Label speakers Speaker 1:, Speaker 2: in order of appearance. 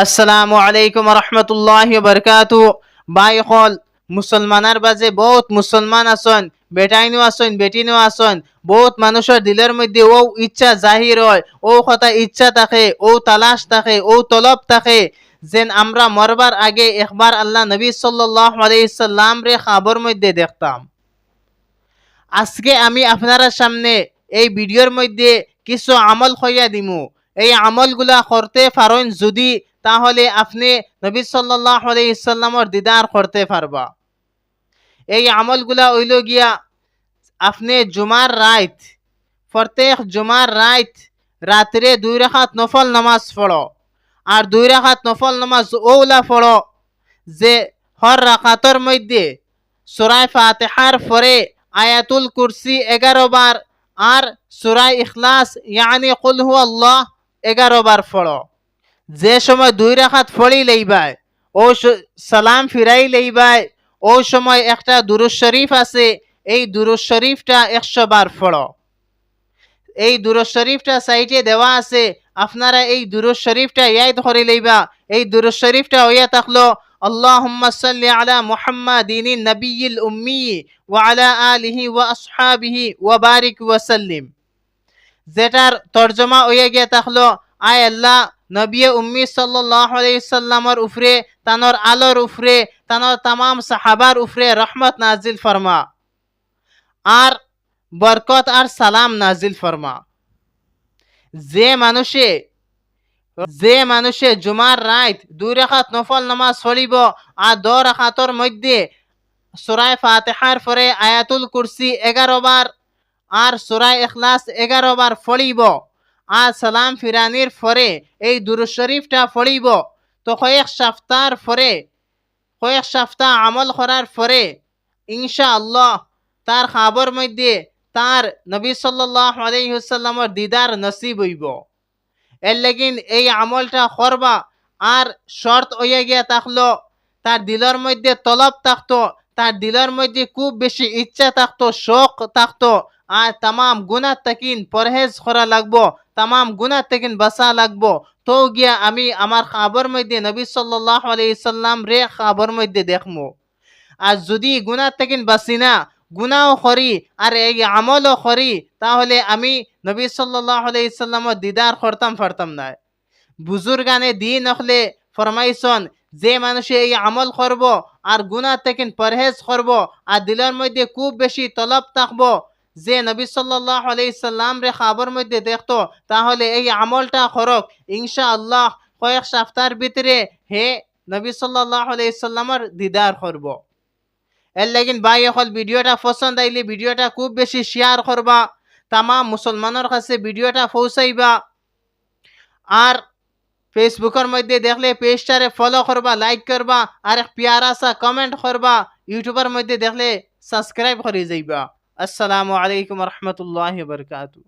Speaker 1: আসসালামু আলাইকুম রহমতুল্লাহি বারকাতু। ভাই হল মুসলমানের বাজে বহুত মুসলমান আসন, বেটাইনও আসন, বেটিনও আসন। বহুত মানুষের দিলের মধ্যে ও ইচ্ছা জাহির হয়, ও কথা ইচ্ছা থাকে, ও তালাশ থাকে, ও তলব থাকে, যেন আমরা মরবার আগে একবার আল্লাহ নবী সাল্লাল্লাহু আলাইহি সাল্লাম রে খবর মধ্যে দেখতাম। আজকে আমি আপনারা সামনে এই ভিডিওর মধ্যে কিছু আমল হইয়া দিমু। এই আমলগুলা করতে পারেন যদি, তাহলে আপনি নবী সাল্লাল্লাহু আলাইহি সাল্লামের দিদার করতে পারবা। এই আমলগুলা হইল গিয়া, আপনি জুমার রাত, প্রত্যেক জুমার রাত রাত্রে 2 রাকাত নফল নামাজ পড়ো। আর 2 রাকাত নফল নামাজ ওলা পড়ো যে হর রাকাতের মধ্যে সূরা ফাতিহার পরে আয়াতুল কুরসি 11 বার আর সূরা ইখলাস ইয়ানি কুল হুয়াল্লাহ 11 বার পড়ো। যে সময় 2 রাকাত পড়ি লইবাই, ও সালাম ফিরাই লইবাই, ও সময় একটা দুরূদ শরীফ আছে, এই দুরূদ শরীফটা 100 বার পড়ো। এই দুরূদ শরীফটা সাইটে দেওয়া আছে, আপনারা এই দুরূদ শরীফটা ইয়াদ করে লইবা। এই দুরূদ শরীফটা হইয়া থাকলো আল্লাহুম্মা সাল্লি আলা মুহাম্মাদিন নবিয়্যিল উম্মি ওয়া আলা আলিহি ওয়া আসহাবিহি ওয়া বারিক ওয়া সাল্লিম, যেটার তরজমা হইয়া গিয়া থাকলো, আয় আল্লাহ নবী উম্মি সাল্লাল্লাহু আলাইহি সাল্লামের উপরে, তানোর আলোর উপরে, তানোর तमाम সাহাবার উপরে রহমত নাজিল ফরমা আর বরকত আর সালাম নাজিল ফরমা। যে মানুষে জুমার রাত 2 রাকাত নফল নামাজ পড়িব আর 2 রাকাতের মধ্যে সূরা ফাতিহার পরে আয়াতুল কুরসি 11 বার আর সূরা ইখলাস 11 বার পড়িব আর সালাম ফিরানির পরে এই দুরূদ শরীফটা পড়িব, তো কয়েক সপ্তাহ আমল করার পরে ইনশাআল্লাহ তার খবর মধ্যে তার নবী সাল্লাল্লাহু আলাইহি ওয়াসাল্লামের দিদার নসিব হইব। এর লাগিন এই আমলটা করবা। আর শর্ত হইয়া গিয়া থাকলো, তার দিলের মধ্যে তলব থাকতো, তার দিলের মধ্যে খুব বেশি ইচ্ছা থাকতো, শোক থাকতো, আর तमाम গুনাহ থেকে পরহেজ করা লাগবো, तमाम গুনাহ থেকে বাঁচা লাগবো। তো গিয়া আমি আমার খবর মধ্যে নবী সাল্লাল্লাহু আলাইহি সাল্লাম রে খবর মধ্যে দেখমু। আর যদি গুনাহ থেকে বাঁচি না, গুনাহও করি আর এই আমলও করি, তাহলে আমি নবী সাল্লাল্লাহু আলাইহি সাল্লামের দিদার করতাম পারতাম না। বুজুর্গানে দিন হলে ফরমাইছন, যে মানুষে এই আমল করব আর গুনাহ থেকে পরহেজ করব আর দিলের মধ্যে খুব বেশি তলব থাকবো যে নবী সাল্লাল্লাহু আলাইহি সাল্লাম রে খবর মধ্যে দেখতো, তাহলে এই আমলটা করক, ইনশাআল্লাহ কয়েক সপ্তাহের ভিতরে হে নবী সাল্লাল্লাহু আলাইহি সাল্লামের দিদার করব। এর লাগিন ভাই হল ভিডিওটা পছন্দ আইলে ভিডিওটা খুব বেশি শেয়ার করবা, तमाम মুসলমানের কাছে ভিডিওটা পৌঁছাইবা। আর ফেসবুকের মধ্যে দেখলে পেজটারে ফলো করবা, লাইক করবা আর এক প্যারা সা কমেন্ট করবা। ইউটিউবের মধ্যে দেখলে সাবস্ক্রাইব করে যাইবা। আসসালামু আলাইকুম রহমতুল্লাহি ওয়া বারাকাতুহু।